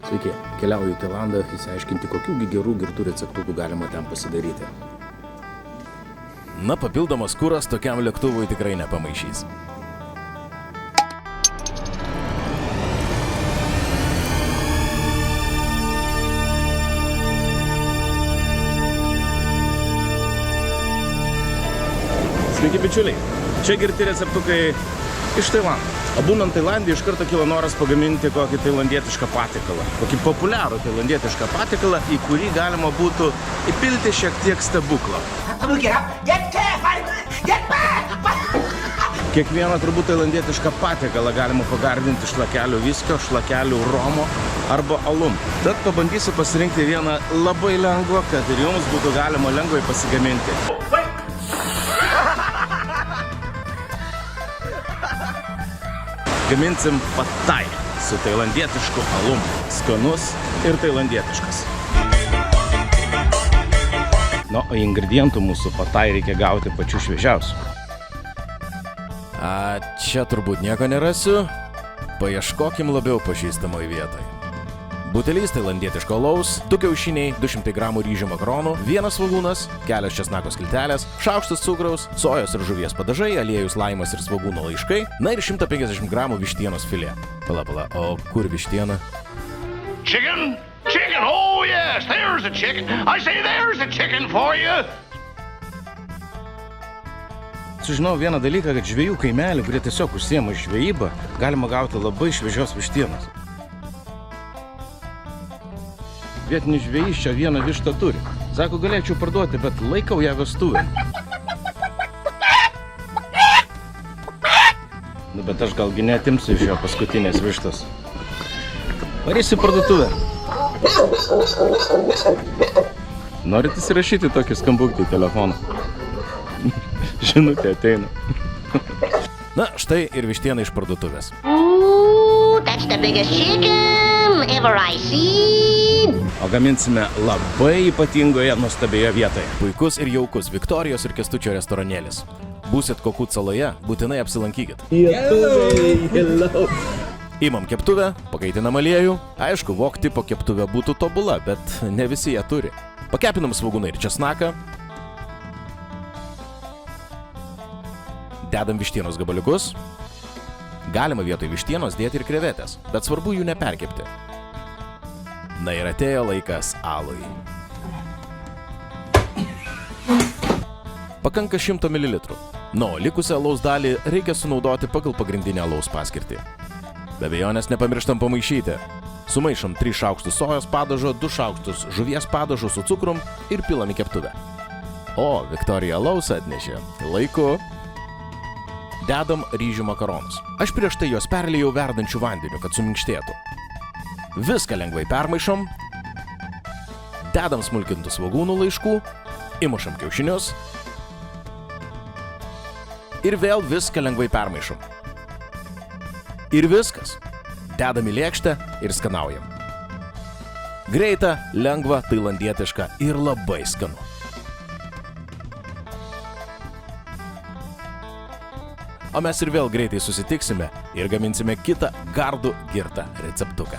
Sveiki, keliauju į Tailandą įsiaiškinti, kokių gerų girtų receptukų galima ten pasidaryti. Na, papildomas kuras tokiam lėktuvui tikrai nepamaišys. Sveiki, bičiuliai. Čia girti receptukai iš Tailando. Būnant Tailandė iš karto kilo noras pagaminti kokį tailandietišką patiekalą. Kokį populiarų tailandietišką patiekalą, į kurį galima būtų įpilti šiek tiek stebuklo. Kiekvieną turbūt tailandietišką patiekalą galima pagardinti šlakelių viskio, šlakelių romo arba alum. Tad pabandysiu pasirinkti vieną labai lengvą, kad ir jums būtų galima lengvai pasigaminti. Gaminsim pad thai su tailandietišku alum. Skanus ir tailandietiškas. O ingredientų mūsų pad thai reikia gauti pačių šviežiausių. Čia turbūt nieko nerasiu. Paieškokim labiau pažįstamoj vietoj. Butelys tailandietiško alaus, 2 kiaušiniai, 200 gramų ryžių makaronų, 1 svogūnas, kelios česnako skiltelės, šaukštas cukraus, sojos ir žuvies padažai, aliejus, laimas ir svogūno laiškai, na ir 150 gramų vištienos filė. Pala, o kur vištiena? Chicken? Chicken! Oh yes, there's a chicken. I say there's a chicken for you. Sužinau vieną dalyką, kad žvejų kaimelių, kurie tiesiog užsiema žvejybą, galima gauti labai šviežios vištienos. Vietinis žvejys čia vieną vištą turi. Sako, galėčiau parduoti, bet laikau ją vestuvę. Bet aš galgi neatimsiu iš jo paskutinės vištos. Varysiu parduotuvę. Norit įsirašyti tokį skambutį į telefoną? Žinutė ateina. Na, štai ir vištiena iš parduotuvės. Ooh, that's the biggest chicken ever I seen. O gaminsime labai ypatingoje, nuostabioje vietoje. Puikus ir jaukus Viktorijos ir Kęstučio restoranėlis. Būsit Kokut saloje, būtinai apsilankykit. Hello. Imam keptuvę, pakaitinam aliejų. Aišku, vok tipo keptuvė būtų tobula, bet ne visi ją turi. Pakepinam svogūną ir česnaką. Dedam vištienos gabaliukus. Galima vietoj vištienos dėti ir krevetės, bet svarbu jų neperkepti. Na ir atėjo laikas alui. Pakanka 100 ml. O likusią alaus dalį reikia sunaudoti pagal pagrindinę alaus paskirtį. Be abejonės nepamirštam pamaišyti. Sumaišom 3 šaukštus sojos padažo, 2 šaukštus žuvies padažo su cukrum ir pilam į keptuvę. O, Viktorija alaus atnešė. Laiku. Dedam ryžių makaronus. Aš prieš tai juos perliejau verdančių vandeniu, kad suminkštėtų. Viską lengvai permaišom. Dedam smulkintų svogūnų laiškų. Įmušam kiaušinius. Ir vėl viską lengvai permaišom. Ir viskas. Dedam į lėkštę ir skanaujam. Greita, lengva, tailandietiška ir labai skanu. O mes ir vėl greitai susitiksime ir gaminsime kitą gardų girtą receptuką.